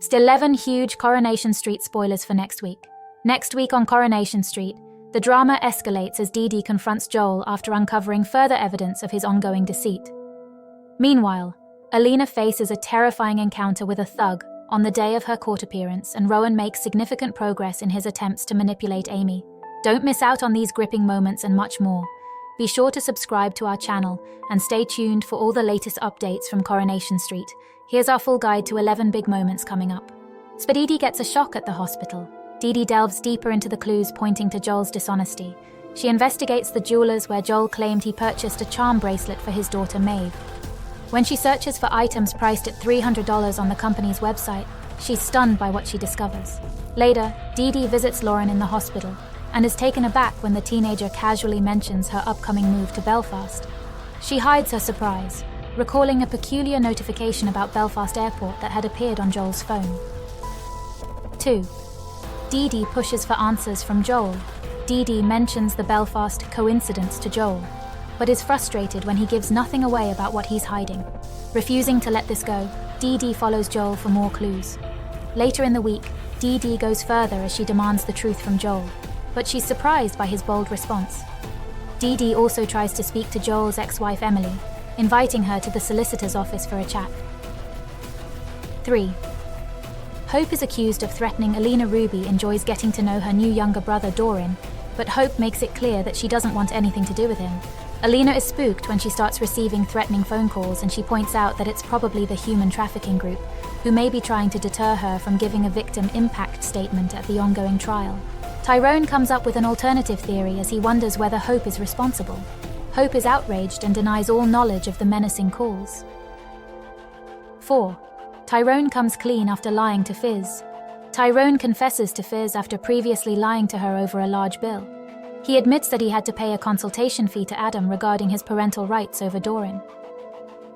Still 11 huge Coronation Street spoilers for next week. Next week on Coronation Street, the drama escalates as Dee-Dee confronts Joel after uncovering further evidence of his ongoing deceit. Meanwhile, Alina faces a terrifying encounter with a thug on the day of her court appearance, and Rowan makes significant progress in his attempts to manipulate Amy. Don't miss out on these gripping moments and much more. Be sure to subscribe to our channel and stay tuned for all the latest updates from Coronation Street. Here's our full guide to 11 big moments coming up. Dee-Dee gets a shock at the hospital. Dee-Dee delves deeper into the clues pointing to Joel's dishonesty. She investigates the jewelers where Joel claimed he purchased a charm bracelet for his daughter Maeve. When she searches for items priced at $300 on the company's website, she's stunned by what she discovers. Later, Dee-Dee visits Lauren in the hospital and is taken aback when the teenager casually mentions her upcoming move to Belfast. She hides her surprise, recalling a peculiar notification about Belfast Airport that had appeared on Joel's phone. 2. Dee-Dee pushes for answers from Joel. Dee-Dee mentions the Belfast coincidence to Joel, but is frustrated when he gives nothing away about what he's hiding. Refusing to let this go, Dee-Dee follows Joel for more clues. Later in the week, Dee-Dee goes further as she demands the truth from Joel, but she's surprised by his bold response. Dee-Dee also tries to speak to Joel's ex-wife Emily, inviting her to the solicitor's office for a chat. 3. Hope is accused of threatening Alina. Ruby enjoys getting to know her new younger brother Doran, but Hope makes it clear that she doesn't want anything to do with him. Alina is spooked when she starts receiving threatening phone calls, and she points out that it's probably the human trafficking group, who may be trying to deter her from giving a victim impact statement at the ongoing trial. Tyrone comes up with an alternative theory as he wonders whether Hope is responsible. Hope is outraged and denies all knowledge of the menacing calls. 4. Tyrone comes clean after lying to Fizz. Tyrone confesses to Fizz after previously lying to her over a large bill. He admits that he had to pay a consultation fee to Adam regarding his parental rights over Doran.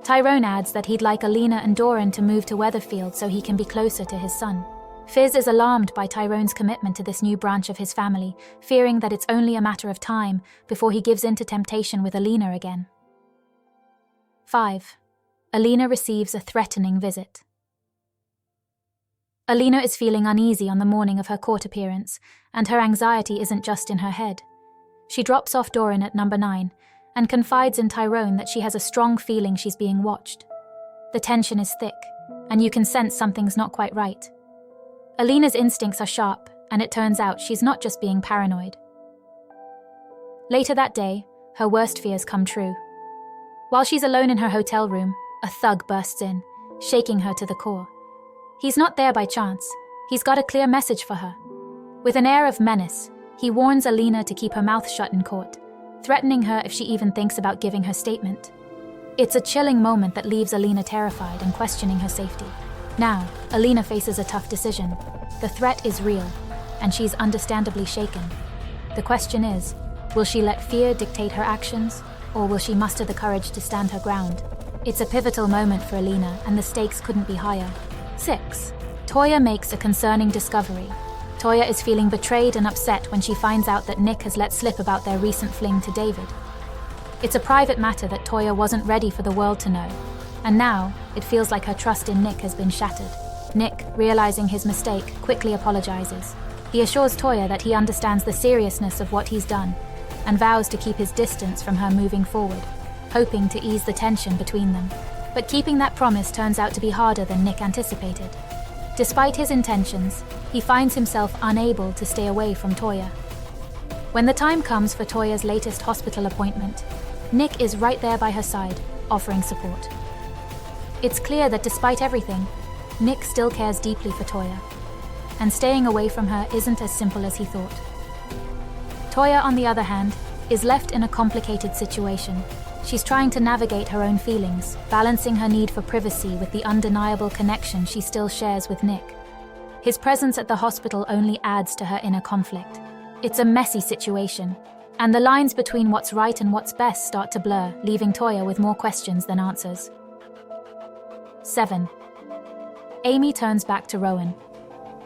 Tyrone adds that he'd like Alina and Doran to move to Weatherfield so he can be closer to his son. Fizz is alarmed by Tyrone's commitment to this new branch of his family, fearing that it's only a matter of time before he gives in to temptation with Alina again. 5. Alina receives a threatening visit. Alina is feeling uneasy on the morning of her court appearance, and her anxiety isn't just in her head. She drops off Doran at number 9 and confides in Tyrone that she has a strong feeling she's being watched. The tension is thick, and you can sense something's not quite right. Alina's instincts are sharp, and it turns out she's not just being paranoid. Later that day, her worst fears come true. While she's alone in her hotel room, a thug bursts in, shaking her to the core. He's not there by chance. He's got a clear message for her. With an air of menace, he warns Alina to keep her mouth shut in court, threatening her if she even thinks about giving her statement. It's a chilling moment that leaves Alina terrified and questioning her safety. Now, Alina faces a tough decision. The threat is real, and she's understandably shaken. The question is, will she let fear dictate her actions, or will she muster the courage to stand her ground? It's a pivotal moment for Alina, and the stakes couldn't be higher. 6. Toya makes a concerning discovery. Toya is feeling betrayed and upset when she finds out that Nick has let slip about their recent fling to David. It's a private matter that Toya wasn't ready for the world to know, and now it feels like her trust in Nick has been shattered. Nick, realizing his mistake, quickly apologizes. He assures Toya that he understands the seriousness of what he's done and vows to keep his distance from her moving forward, hoping to ease the tension between them. But keeping that promise turns out to be harder than Nick anticipated. Despite his intentions, he finds himself unable to stay away from Toya. When the time comes for Toya's latest hospital appointment, Nick is right there by her side, offering support. It's clear that despite everything, Nick still cares deeply for Toya, and staying away from her isn't as simple as he thought. Toya, on the other hand, is left in a complicated situation. She's trying to navigate her own feelings, balancing her need for privacy with the undeniable connection she still shares with Nick. His presence at the hospital only adds to her inner conflict. It's a messy situation, and the lines between what's right and what's best start to blur, leaving Toya with more questions than answers. 7. Amy turns back to Rowan.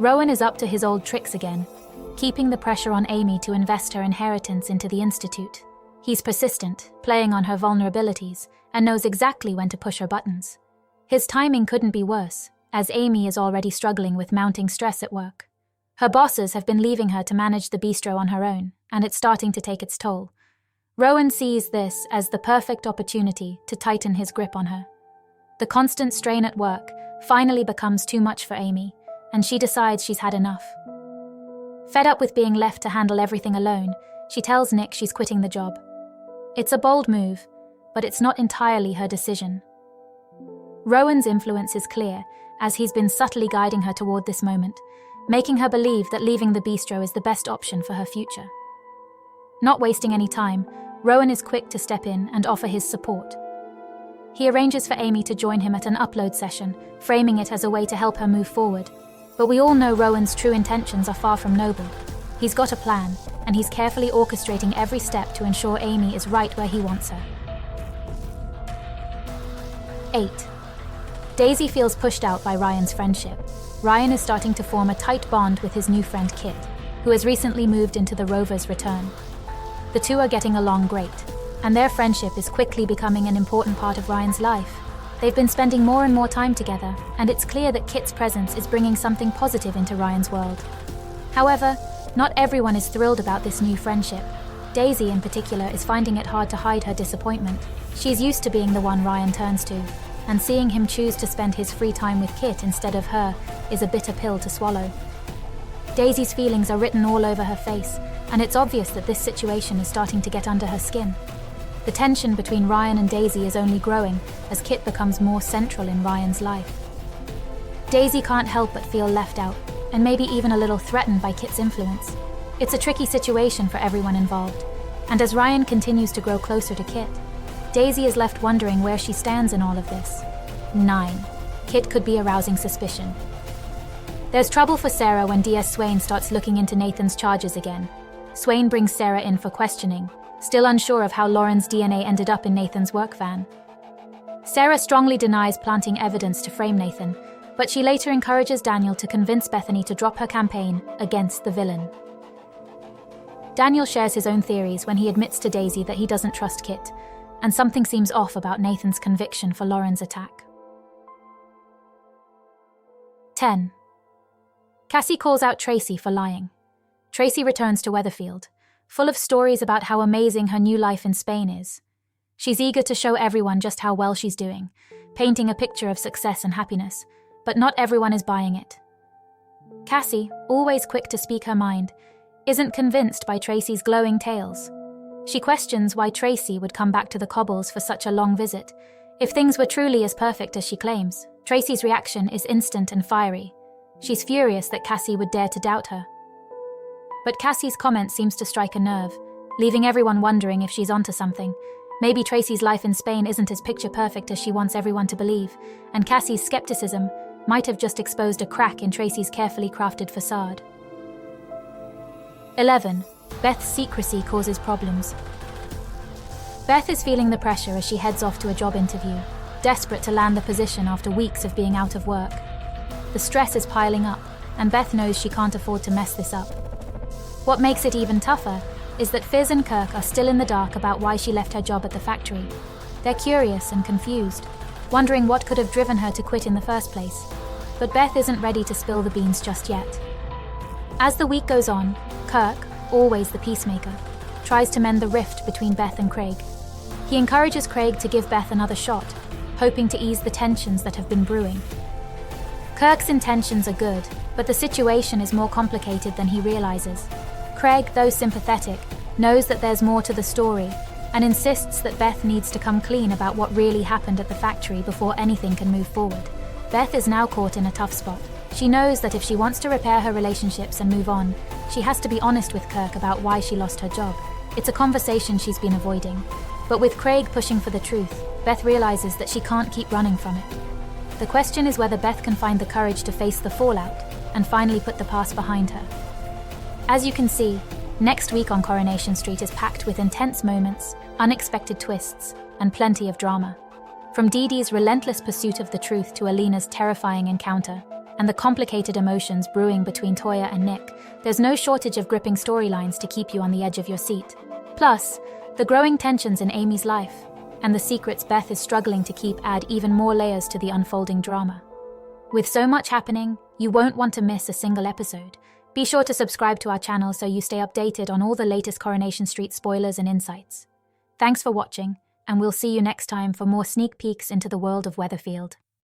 Rowan is up to his old tricks again, keeping the pressure on Amy to invest her inheritance into the Institute. He's persistent, playing on her vulnerabilities, and knows exactly when to push her buttons. His timing couldn't be worse, as Amy is already struggling with mounting stress at work. Her bosses have been leaving her to manage the bistro on her own, and it's starting to take its toll. Rowan sees this as the perfect opportunity to tighten his grip on her. The constant strain at work finally becomes too much for Amy, and she decides she's had enough. Fed up with being left to handle everything alone, she tells Nick she's quitting the job. It's a bold move, but it's not entirely her decision. Rowan's influence is clear, as he's been subtly guiding her toward this moment, making her believe that leaving the bistro is the best option for her future. Not wasting any time, Rowan is quick to step in and offer his support. He arranges for Amy to join him at an upload session, framing it as a way to help her move forward. But we all know Rowan's true intentions are far from noble. He's got a plan, and he's carefully orchestrating every step to ensure Amy is right where he wants her. 8. Daisy feels pushed out by Ryan's friendship. Ryan is starting to form a tight bond with his new friend Kit, who has recently moved into the Rover's return. The two are getting along great, and their friendship is quickly becoming an important part of Ryan's life. They've been spending more and more time together, and it's clear that Kit's presence is bringing something positive into Ryan's world. However, not everyone is thrilled about this new friendship. Daisy, in particular, is finding it hard to hide her disappointment. She's used to being the one Ryan turns to, and seeing him choose to spend his free time with Kit instead of her is a bitter pill to swallow. Daisy's feelings are written all over her face, and it's obvious that this situation is starting to get under her skin. The tension between Ryan and Daisy is only growing as Kit becomes more central in Ryan's life. Daisy can't help but feel left out, and maybe even a little threatened by Kit's influence. It's a tricky situation for everyone involved, and as Ryan continues to grow closer to Kit, Daisy is left wondering where she stands in all of this. 9. Kit could be arousing suspicion. There's trouble for Sarah when DS Swain starts looking into Nathan's charges again. Swain brings Sarah in for questioning, still unsure of how Lauren's DNA ended up in Nathan's work van. Sarah strongly denies planting evidence to frame Nathan, but she later encourages Daniel to convince Bethany to drop her campaign against the villain. Daniel shares his own theories when he admits to Daisy that he doesn't trust Kit, and something seems off about Nathan's conviction for Lauren's attack. 10. Cassie calls out Tracy for lying. Tracy returns to Weatherfield, full of stories about how amazing her new life in Spain is. She's eager to show everyone just how well she's doing, painting a picture of success and happiness, but not everyone is buying it. Cassie, always quick to speak her mind, isn't convinced by Tracy's glowing tales. She questions why Tracy would come back to the cobbles for such a long visit. If things were truly as perfect as she claims, Tracy's reaction is instant and fiery. She's furious that Cassie would dare to doubt her. But Cassie's comment seems to strike a nerve, leaving everyone wondering if she's onto something. Maybe Tracy's life in Spain isn't as picture-perfect as she wants everyone to believe, and Cassie's skepticism might have just exposed a crack in Tracy's carefully crafted facade. 11. Beth's secrecy causes problems. Beth is feeling the pressure as she heads off to a job interview, desperate to land the position after weeks of being out of work. The stress is piling up, and Beth knows she can't afford to mess this up. What makes it even tougher is that Fizz and Kirk are still in the dark about why she left her job at the factory. They're curious and confused, wondering what could have driven her to quit in the first place. But Beth isn't ready to spill the beans just yet. As the week goes on, Kirk, always the peacemaker, tries to mend the rift between Beth and Craig. He encourages Craig to give Beth another shot, hoping to ease the tensions that have been brewing. Kirk's intentions are good, but the situation is more complicated than he realizes. Craig, though sympathetic, knows that there's more to the story and insists that Beth needs to come clean about what really happened at the factory before anything can move forward. Beth is now caught in a tough spot. She knows that if she wants to repair her relationships and move on, she has to be honest with Kirk about why she lost her job. It's a conversation she's been avoiding. But with Craig pushing for the truth, Beth realizes that she can't keep running from it. The question is whether Beth can find the courage to face the fallout and finally put the past behind her. As you can see, next week on Coronation Street is packed with intense moments, unexpected twists, and plenty of drama. From Dee-Dee's relentless pursuit of the truth to Alina's terrifying encounter, and the complicated emotions brewing between Toya and Nick, there's no shortage of gripping storylines to keep you on the edge of your seat. Plus, the growing tensions in Amy's life, and the secrets Beth is struggling to keep add even more layers to the unfolding drama. With so much happening, you won't want to miss a single episode. Be sure to subscribe to our channel so you stay updated on all the latest Coronation Street spoilers and insights. Thanks for watching, and we'll see you next time for more sneak peeks into the world of Weatherfield.